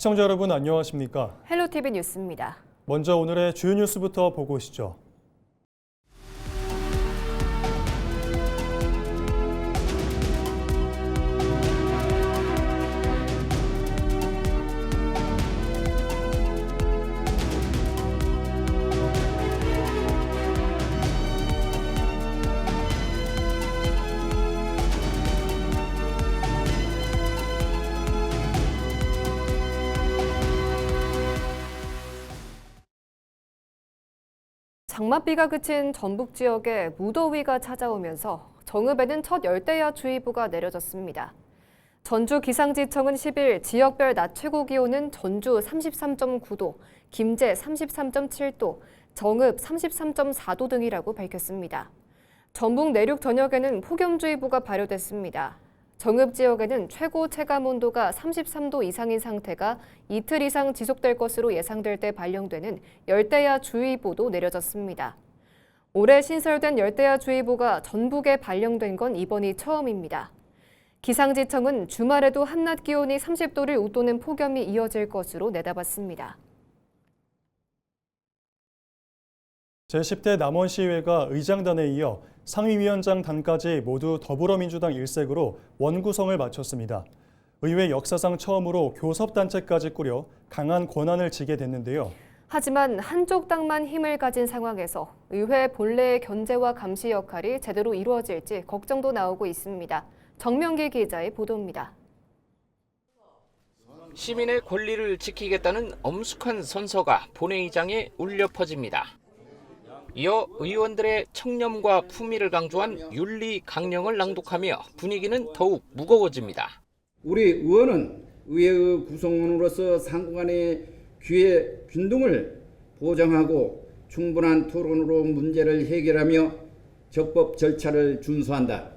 시청자 여러분 안녕하십니까? 헬로티비 뉴스입니다. 먼저 오늘의 주요 뉴스부터 보고 오시죠. 장맛비가 그친 전북 지역에 무더위가 찾아오면서 정읍에는 첫 열대야주의보가 내려졌습니다. 전주기상지청은 10일 지역별 낮 최고 기온은 전주 33.9도, 김제 33.7도, 정읍 33.4도 등이라고 밝혔습니다. 전북 내륙 전역에는 폭염주의보가 발효됐습니다. 정읍 지역에는 최고 체감온도가 33도 이상인 상태가 이틀 이상 지속될 것으로 예상될 때 발령되는 열대야주의보도 내려졌습니다. 올해 신설된 열대야주의보가 전북에 발령된 건 이번이 처음입니다. 기상지청은 주말에도 한낮 기온이 30도를 웃도는 폭염이 이어질 것으로 내다봤습니다. 제10대 남원시의회가 의장단에 이어 상임위원장단까지 모두 더불어민주당 일색으로 원구성을 마쳤습니다. 의회 역사상 처음으로 교섭단체까지 꾸려 강한 권한을 지게 됐는데요. 하지만 한쪽 당만 힘을 가진 상황에서 의회 본래의 견제와 감시 역할이 제대로 이루어질지 걱정도 나오고 있습니다. 정명기 기자의 보도입니다. 시민의 권리를 지키겠다는 엄숙한 선서가 본회의장에 울려 퍼집니다. 이어 의원들의 청렴과 품위를 강조한 윤리 강령을 낭독하며 분위기는 더욱 무거워집니다. 우리 의원은 의회의 구성원으로서 상호간의 기회 균등을 보장하고 충분한 토론으로 문제를 해결하며 적법 절차를 준수한다.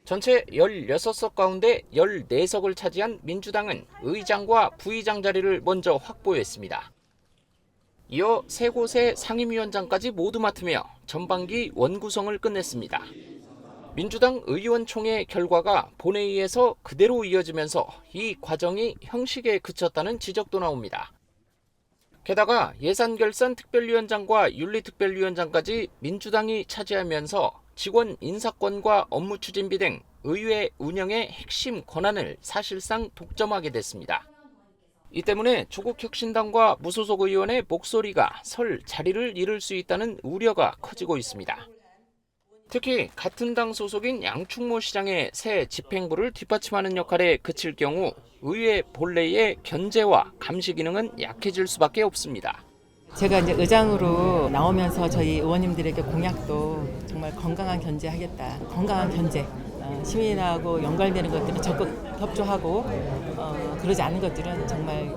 전체 16석 가운데 14석을 차지한 민주당은 의장과 부의장 자리를 먼저 확보했습니다. 이어 세 곳의 상임위원장까지 모두 맡으며 전반기 원구성을 끝냈습니다. 민주당 의원총회 결과가 본회의에서 그대로 이어지면서 이 과정이 형식에 그쳤다는 지적도 나옵니다. 게다가 예산결산특별위원장과 윤리특별위원장까지 민주당이 차지하면서 직원 인사권과 업무 추진비 등 의회 운영의 핵심 권한을 사실상 독점하게 됐습니다. 이 때문에 조국혁신당과 무소속 의원의 목소리가 설 자리를 잃을 수 있다는 우려가 커지고 있습니다. 특히 같은 당 소속인 양충모 시장의 새 집행부를 뒷받침하는 역할에 그칠 경우 의회 본래의 견제와 감시 기능은 약해질 수밖에 없습니다. 제가 이제 의장으로 나오면서 저희 의원님들에게 공약도 정말 건강한 견제하겠다. 건강한 견제. 시민하고 연관되는 것들은 적극 협조하고 그러지 않은 것들은 정말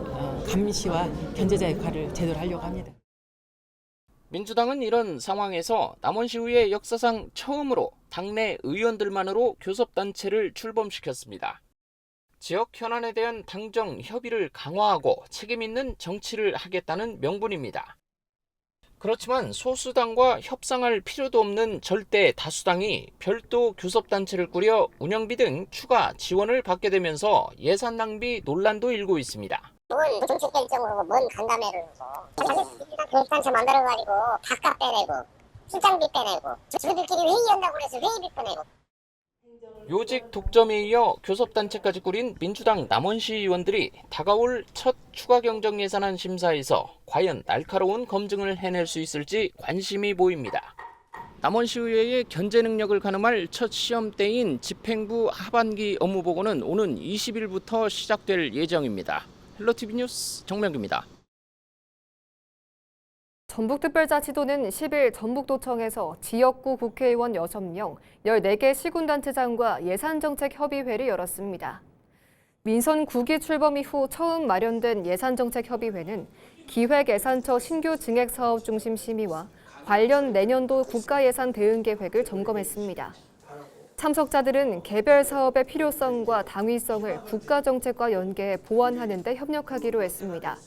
감시와 견제자 역할을 제대로 하려고 합니다. 민주당은 이런 상황에서 남원시의회 역사상 처음으로 당내 의원들만으로 교섭단체를 출범시켰습니다. 지역 현안에 대한 당정 협의를 강화하고 책임 있는 정치를 하겠다는 명분입니다. 그렇지만 소수당과 협상할 필요도 없는 절대 다수당이 별도 교섭단체를 꾸려 운영비 등 추가 지원을 받게 되면서 예산 낭비 논란도 일고 있습니다. 뭔 정책 결정을 하고 뭔 간담회를 하고 자기들끼리 교섭단체 만들어가지고 밥값 빼내고 출장비 빼내고 저희들끼리 회의한다고 해서 회의비 빼내고 요직 독점에 이어 교섭단체까지 꾸린 민주당 남원시 의원들이 다가올 첫 추가 경정 예산안 심사에서 과연 날카로운 검증을 해낼 수 있을지 관심이 보입니다. 남원시의회의 견제 능력을 가늠할 첫 시험대인 집행부 하반기 업무보고는 오는 20일부터 시작될 예정입니다. 헬로티비 뉴스 정명기입니다. 전북특별자치도는 10일 전북도청에서 지역구 국회의원 6명, 14개 시군단체장과 예산정책협의회를 열었습니다. 민선 9기 출범 이후 처음 마련된 예산정책협의회는 기획예산처 신규 증액사업 중심 심의와 관련 내년도 국가예산 대응계획을 점검했습니다. 참석자들은 개별 사업의 필요성과 당위성을 국가정책과 연계해 보완하는 데 협력하기로 했습니다.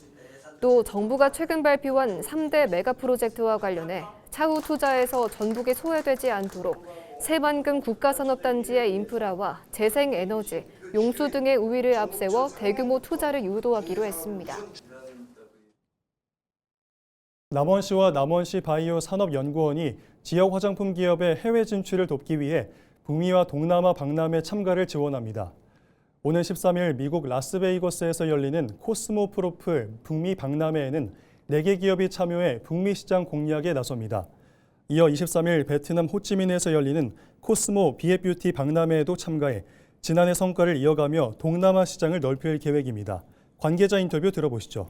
또 정부가 최근 발표한 3대 메가 프로젝트와 관련해 차후 투자에서 전북이 소외되지 않도록 새만금 국가산업단지의 인프라와 재생에너지, 용수 등의 우위를 앞세워 대규모 투자를 유도하기로 했습니다. 남원시와 남원시 바이오 산업연구원이 지역 화장품 기업의 해외 진출을 돕기 위해 북미와 동남아 박람회 참가를 지원합니다. 오는 13일 미국 라스베이거스에서 열리는 코스모 프로플 북미 박람회에는 4개 기업이 참여해 북미 시장 공략에 나섭니다. 이어 23일 베트남 호치민에서 열리는 코스모 비엣뷰티 박람회에도 참가해 지난해 성과를 이어가며 동남아 시장을 넓힐 계획입니다. 관계자 인터뷰 들어보시죠.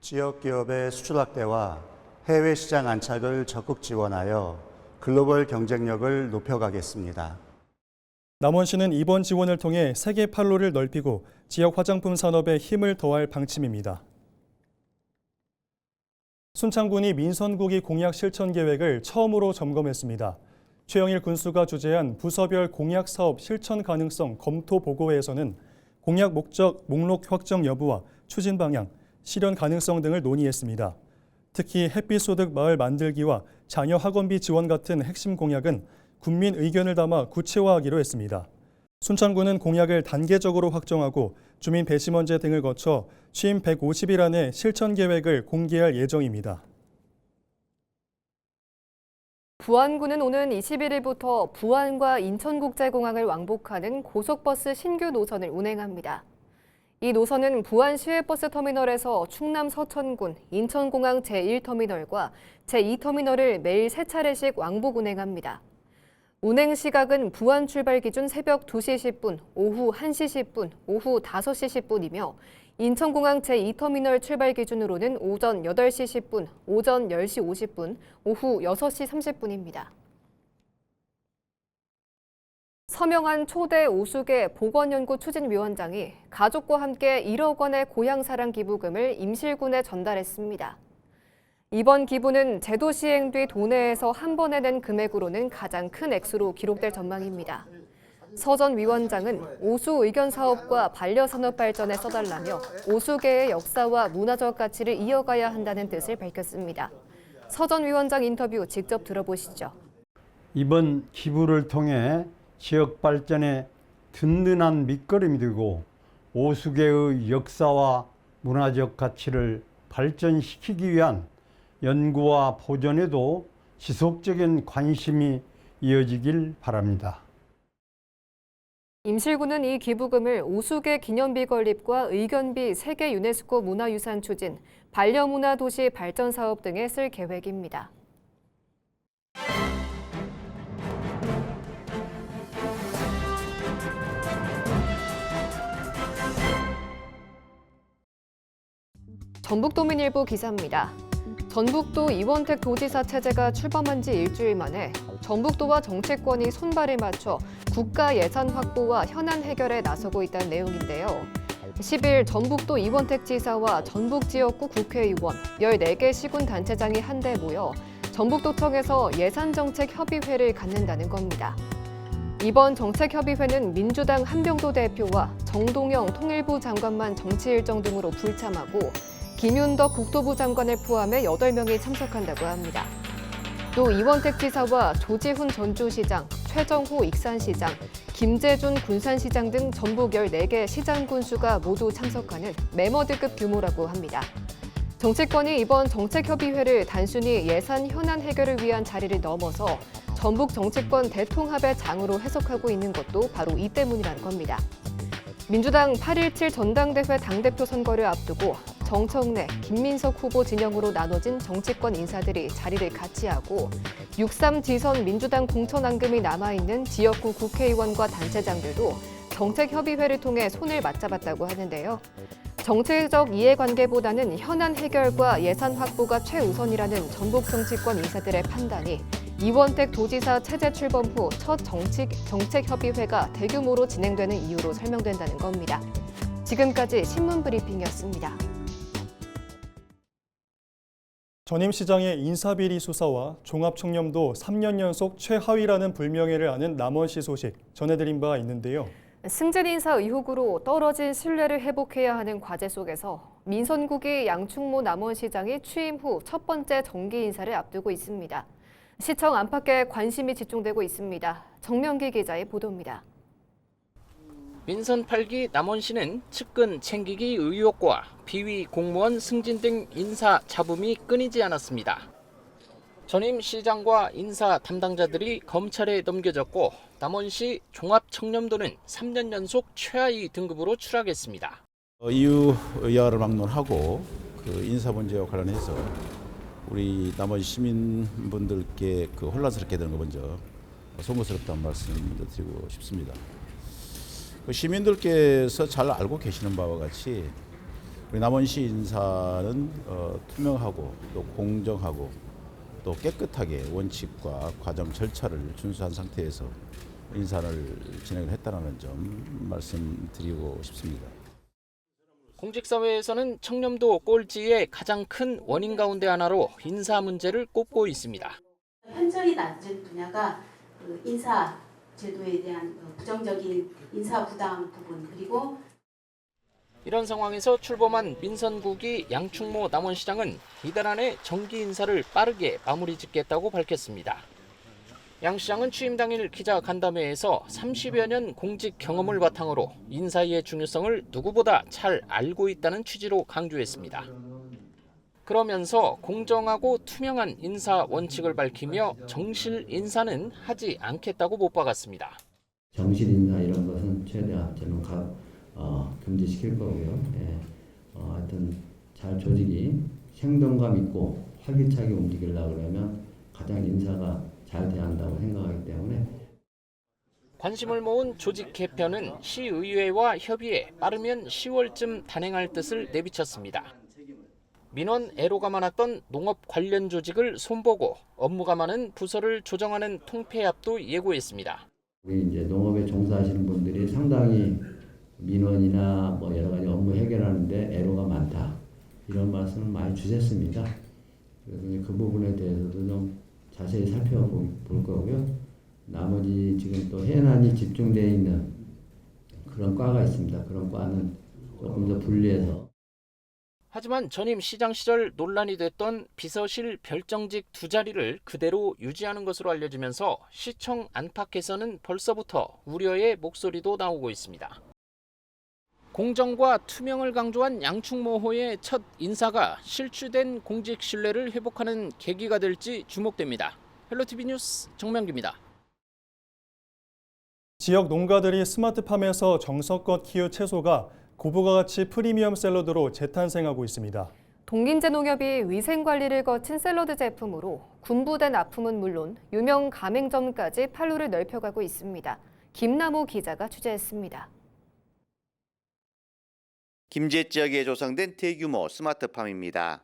지역 기업의 수출 확대와 해외 시장 안착을 적극 지원하여 글로벌 경쟁력을 높여가겠습니다. 남원시는 이번 지원을 통해 세계 판로를 넓히고 지역 화장품 산업에 힘을 더할 방침입니다. 순창군이 민선국이 공약 실천 계획을 처음으로 점검했습니다. 최영일 군수가 주재한 부서별 공약 사업 실천 가능성 검토 보고회에서는 공약 목록 확정 여부와 추진 방향, 실현 가능성 등을 논의했습니다. 특히 햇빛소득 마을 만들기와 자녀 학원비 지원 같은 핵심 공약은 국민 의견을 담아 구체화하기로 했습니다. 순창군은 공약을 단계적으로 확정하고 주민 배심원제 등을 거쳐 취임 150일 안에 실천 계획을 공개할 예정입니다. 부안군은 오는 21일부터 부안과 인천국제공항을 왕복하는 고속버스 신규 노선을 운행합니다. 이 노선은 부안 시외버스터미널에서 충남 서천군, 인천공항 제1터미널과 제2터미널을 매일 3차례씩 왕복 운행합니다. 운행 시각은 부안 출발 기준 새벽 2시 10분, 오후 1시 10분, 오후 5시 10분이며 인천공항 제2터미널 출발 기준으로는 오전 8시 10분, 오전 10시 50분, 오후 6시 30분입니다. 서명한 초대 오수계 보건연구추진위원장이 가족과 함께 1억 원의 고향사랑 기부금을 임실군에 전달했습니다. 이번 기부는 제도 시행 뒤 도내에서 한 번에 낸 금액으로는 가장 큰 액수로 기록될 전망입니다. 서 전 위원장은 오수 의견 사업과 반려산업 발전에 써달라며 오수계의 역사와 문화적 가치를 이어가야 한다는 뜻을 밝혔습니다. 서 전 위원장 인터뷰 직접 들어보시죠. 이번 기부를 통해 지역 발전에 든든한 밑거름이 되고 오수계의 역사와 문화적 가치를 발전시키기 위한 연구와 보존에도 지속적인 관심이 이어지길 바랍니다. 임실군은 이 기부금을 오수계 기념비 건립과 의견비 세계 유네스코 문화유산 추진, 반려문화 도시 발전 사업 등에 쓸 계획입니다. 전북도민일보 기사입니다. 전북도 이원택 도지사 체제가 출범한 지 일주일 만에 전북도와 정치권이 손발을 맞춰 국가 예산 확보와 현안 해결에 나서고 있다는 내용인데요. 10일 전북도 이원택 지사와 전북지역구 국회의원 14개 시군단체장이 한데 모여 전북도청에서 예산정책협의회를 갖는다는 겁니다. 이번 정책협의회는 민주당 한병도 대표와 정동영 통일부 장관만 정치 일정 등으로 불참하고 김윤덕 국토부 장관을 포함해 8명이 참석한다고 합니다. 또 이원택 지사와 조지훈 전주시장, 최정호 익산시장, 김재준 군산시장 등 전북 14개 시장 군수가 모두 참석하는 메머드급 규모라고 합니다. 정치권이 이번 정책협의회를 단순히 예산 현안 해결을 위한 자리를 넘어서 전북 정치권 대통합의 장으로 해석하고 있는 것도 바로 이 때문이라는 겁니다. 민주당 8.17 전당대회 당대표 선거를 앞두고 정청래, 김민석 후보 진영으로 나눠진 정치권 인사들이 자리를 같이 하고 6.3 지선 민주당 공천왕금이 남아있는 지역구 국회의원과 단체장들도 정책협의회를 통해 손을 맞잡았다고 하는데요. 정치적 이해관계보다는 현안 해결과 예산 확보가 최우선이라는 전북 정치권 인사들의 판단이 이원택 도지사 체제 출범 후 첫 정책협의회가 대규모로 진행되는 이유로 설명된다는 겁니다. 지금까지 신문브리핑이었습니다. 전임 시장의 인사비리 수사와 종합청렴도 3년 연속 최하위라는 불명예를 아는 남원시 소식 전해드린 바 있는데요. 승진 인사 의혹으로 떨어진 신뢰를 회복해야 하는 과제 속에서 민선국이 양충모 남원시장이 취임 후 첫 번째 정기 인사를 앞두고 있습니다. 시청 안팎에 관심이 집중되고 있습니다. 정명기 기자의 보도입니다. 민선 8기 남원시는 측근 챙기기 의혹과 비위 공무원 승진 등 인사 잡음이 끊이지 않았습니다. 전임 시장과 인사 담당자들이 검찰에 넘겨졌고 남원시 종합청렴도는 3년 연속 최하위 등급으로 추락했습니다. 이유 여하를 막론하고 그 인사 문제와 관련해서 우리 남원시 시민분들께 그 혼란스럽게 되는 거 먼저 송구스럽다는 말씀 먼저 드리고 싶습니다. 그 시민들께서 잘 알고 계시는 바와 같이 우리 남원시 인사는 투명하고 또 공정하고 또 깨끗하게 원칙과 과정 절차를 준수한 상태에서 인사를 진행을 했다는 점 말씀드리고 싶습니다. 공직사회에서는 청렴도 꼴찌의 가장 큰 원인 가운데 하나로 인사 문제를 꼽고 있습니다. 현저히 낮은 분야가 그 인사 제도에 대한 부정적인 인사 부당 부분, 그리고 이런 상황에서 출범한 민선국이 양충모 남원시장은 이달 안에 정기 인사를 빠르게 마무리 짓겠다고 밝혔습니다. 양 시장은 취임 당일 기자 간담회에서 30여 년 공직 경험을 바탕으로 인사의 중요성을 누구보다 잘 알고 있다는 취지로 강조했습니다. 그러면서 공정하고 투명한 인사 원칙을 밝히며 정실 인사는 하지 않겠다고 못 박았습니다. 정실 인사 이런 것은 최대한 저는 금지시킬 거고요. 하여튼 잘 조직이 생동감 있고 활기차게 움직이려고 그러면 가장 인사가 잘 돼야 한다고 생각하기 때문에 관심을 모은 조직 개편은 시의회와 협의해 빠르면 10월쯤 단행할 뜻을 내비쳤습니다. 민원 애로가 많았던 농업 관련 조직을 손보고 업무가 많은 부서를 조정하는 통폐합도 예고했습니다. 우리 이제 농업에 종사하시는 분들이 상당히 민원이나 뭐 여러 가지 업무 해결하는데 애로가 많다 이런 말씀을 많이 주셨습니다. 그래서 그 부분에 대해서도 좀 자세히 살펴볼 거고요. 나머지 지금 또 해난이 집중되어 있는 그런 과가 있습니다. 그런 과는 조금 더 분리해서. 하지만 전임 시장 시절 논란이 됐던 비서실 별정직 2자리를 그대로 유지하는 것으로 알려지면서 시청 안팎에서는 벌써부터 우려의 목소리도 나오고 있습니다. 공정과 투명을 강조한 양충모호의 첫 인사가 실추된 공직 신뢰를 회복하는 계기가 될지 주목됩니다. 헬로티비 뉴스 정명기입니다. 지역 농가들이 스마트팜에서 정성껏 키운 채소가 고부가 가치 프리미엄 샐러드로 재탄생하고 있습니다. 동김제농협이 위생관리를 거친 샐러드 제품으로 군부된 아픔은 물론 유명 가맹점까지 판로를 넓혀가고 있습니다. 김남호 기자가 취재했습니다. 김제 지역에 조성된 대규모 스마트팜입니다.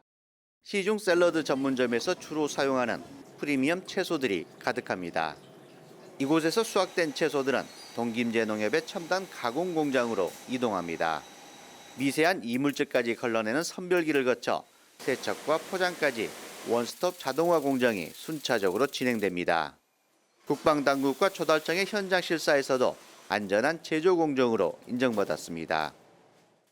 시중 샐러드 전문점에서 주로 사용하는 프리미엄 채소들이 가득합니다. 이곳에서 수확된 채소들은 동김제 농협의 첨단 가공 공장으로 이동합니다. 미세한 이물질까지 걸러내는 선별기를 거쳐 세척과 포장까지 원스톱 자동화 공정이 순차적으로 진행됩니다. 국방당국과 조달청의 현장 실사에서도 안전한 제조 공정으로 인정받았습니다.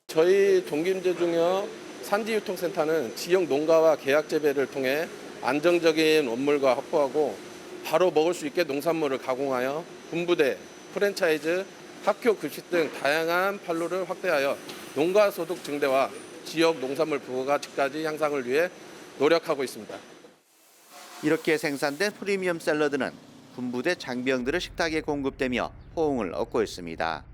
저희 동김제농협 산지유통센터는 지역 농가와 계약 재배를 통해 안정적인 원물과 확보하고 바로 먹을 수 있게 농산물을 가공하여 군부대, 프랜차이즈, 학교 급식 등 다양한 판로를 확대하여 농가 소득 증대와 지역 농산물 부가가치까지 향상을 위해 노력하고 있습니다. 이렇게 생산된 프리미엄 샐러드는 군부대 장병들의 식탁에 공급되며 호응을 얻고 있습니다.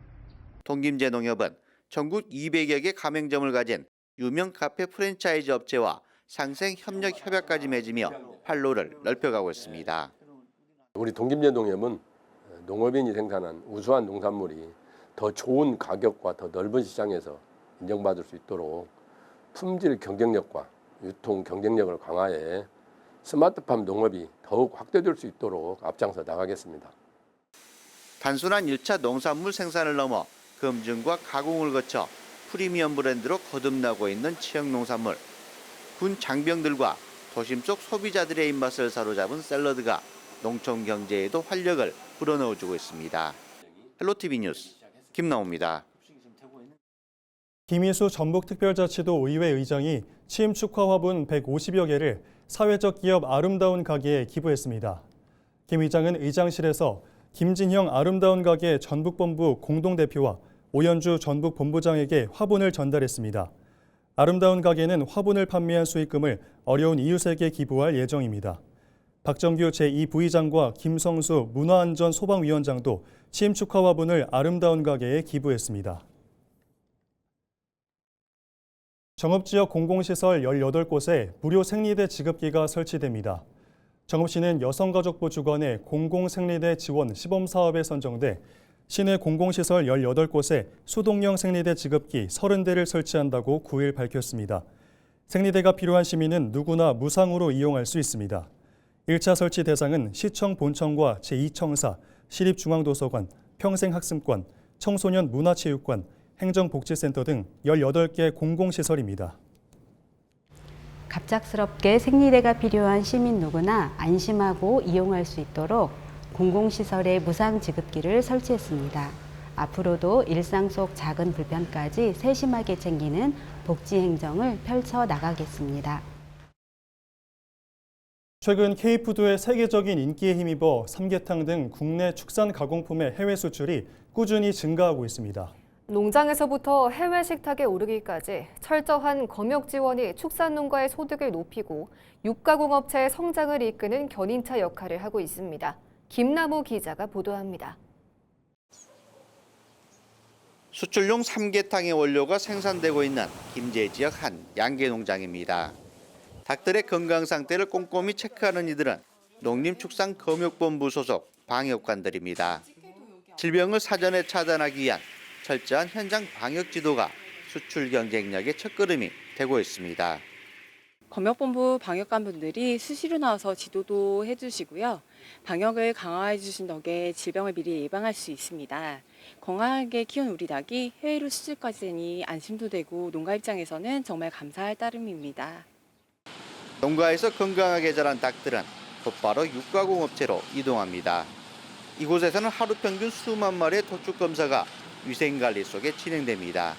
동김제 농협은 전국 200여 개 가맹점을 가진 유명 카페 프랜차이즈 업체와 상생 협력 협약까지 맺으며 판로를 넓혀가고 있습니다. 우리 동김제 농협은 농업인이 생산한 우수한 농산물이 더 좋은 가격과 더 넓은 시장에서 인정받을 수 있도록 품질 경쟁력과 유통 경쟁력을 강화해 스마트팜 농업이 더욱 확대될 수 있도록 앞장서 나가겠습니다. 단순한 1차 농산물 생산을 넘어 검증과 가공을 거쳐 프리미엄 브랜드로 거듭나고 있는 지역 농산물. 군 장병들과 도심 속 소비자들의 입맛을 사로잡은 샐러드가 농촌 경제에도 활력을 불어넣어주고 있습니다. 헬로티비 뉴스 김나옵니다. 김희수 전북특별자치도 의회 의장이 취임 축하 화분 150여 개를 사회적 기업 아름다운 가게에 기부했습니다. 김 의장은 의장실에서 김진형 아름다운 가게 전북본부 공동대표와 오연주 전북 본부장에게 화분을 전달했습니다. 아름다운 가게는 화분을 판매한 수익금을 어려운 이웃에게 기부할 예정입니다. 박정규 제2부의장과 김성수 문화안전소방위원장도 취임 축하 화분을 아름다운 가게에 기부했습니다. 정읍지역 공공시설 18곳에 무료 생리대 지급기가 설치됩니다. 정읍시는 여성가족부 주관의 공공생리대 지원 시범사업에 선정돼 시내 공공시설 18곳에 수동형 생리대 지급기 30대를 설치한다고 9일 밝혔습니다. 생리대가 필요한 시민은 누구나 무상으로 이용할 수 있습니다. 1차 설치 대상은 시청 본청과 제2청사, 시립중앙도서관, 평생학습관, 청소년 문화체육관, 행정복지센터 등 18개 공공시설입니다. 갑작스럽게 생리대가 필요한 시민 누구나 안심하고 이용할 수 있도록 공공시설에 무상 지급기를 설치했습니다. 앞으로도 일상 속 작은 불편까지 세심하게 챙기는 복지 행정을 펼쳐 나가겠습니다. 최근 K푸드의 세계적인 인기에 힘입어 삼계탕 등 국내 축산 가공품의 해외 수출이 꾸준히 증가하고 있습니다. 농장에서부터 해외 식탁에 오르기까지 철저한 검역 지원이 축산농가의 소득을 높이고 육가공업체의 성장을 이끄는 견인차 역할을 하고 있습니다. 김나무 기자가 보도합니다. 수출용 삼계탕의 원료가 생산되고 있는 김제 지역 한 양계 농장입니다. 닭들의 건강 상태를 꼼꼼히 체크하는 이들은 농림축산검역본부 소속 방역관들입니다. 질병을 사전에 차단하기 위한 철저한 현장 방역 지도가 수출 경쟁력의 첫걸음이 되고 있습니다. 검역본부 방역관분들이 수시로 나와서 지도도 해주시고요. 방역을 강화해 주신 덕에 질병을 미리 예방할 수 있습니다. 건강하게 키운 우리 닭이 해외로 수출까지 되니 안심도 되고 농가 입장에서는 정말 감사할 따름입니다. 농가에서 건강하게 자란 닭들은 곧바로 육가공업체로 이동합니다. 이곳에서는 하루 평균 수만 마리의 도축 검사가 위생관리 속에 진행됩니다.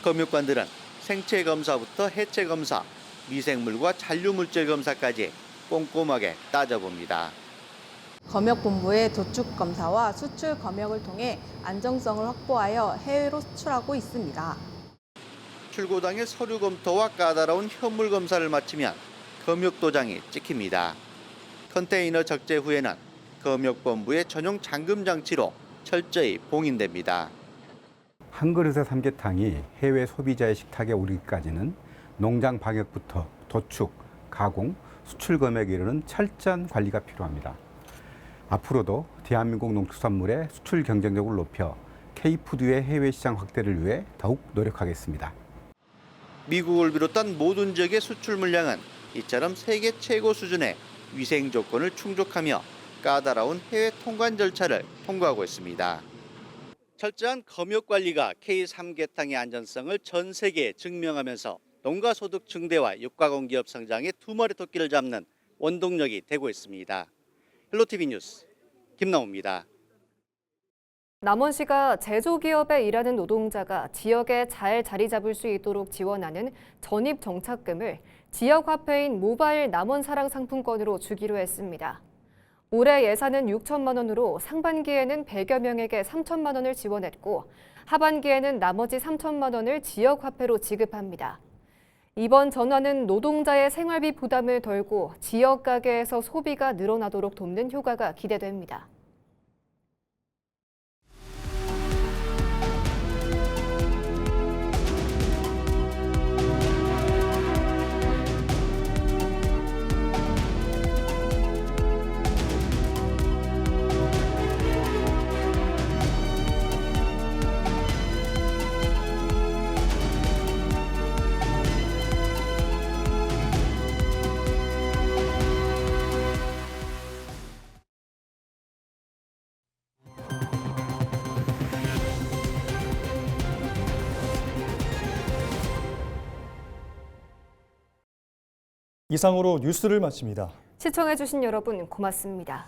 검역관들은 생체 검사부터 해체 검사, 미생물과 잔류물질 검사까지 꼼꼼하게 따져봅니다. 검역본부의 도축 검사와 수출 검역을 통해 안정성을 확보하여 해외로 수출하고 있습니다. 출고 당일 서류 검토와 까다로운 현물 검사를 마치면 검역 도장이 찍힙니다. 컨테이너 적재 후에는 검역본부의 전용 잠금 장치로 철저히 봉인됩니다. 한 그릇의 삼계탕이 해외 소비자의 식탁에 오르기까지는 농장 방역부터 도축, 가공, 수출 검역에 이르는 철저한 관리가 필요합니다. 앞으로도 대한민국 농축산물의 수출 경쟁력을 높여 K푸드의 해외 시장 확대를 위해 더욱 노력하겠습니다. 미국을 비롯한 모든 지역의 수출 물량은 이처럼 세계 최고 수준의 위생 조건을 충족하며 까다로운 해외 통관 절차를 통과하고 있습니다. 철저한 검역 관리가 K3계탕의 안전성을 전 세계에 증명하면서 농가 소득 증대와 육가공 기업 성장의 두 마리 토끼를 잡는 원동력이 되고 있습니다. 헬로티비 뉴스 김나우입니다. 남원시가 제조기업에 일하는 노동자가 지역에 잘 자리 잡을 수 있도록 지원하는 전입정착금을 지역화폐인 모바일 남원사랑 상품권으로 주기로 했습니다. 올해 예산은 6천만 원으로 상반기에는 100여 명에게 3천만 원을 지원했고 하반기에는 나머지 3천만 원을 지역화폐로 지급합니다. 이번 전환은 노동자의 생활비 부담을 덜고 지역 가게에서 소비가 늘어나도록 돕는 효과가 기대됩니다. 이상으로 뉴스를 마칩니다. 시청해주신 여러분 고맙습니다.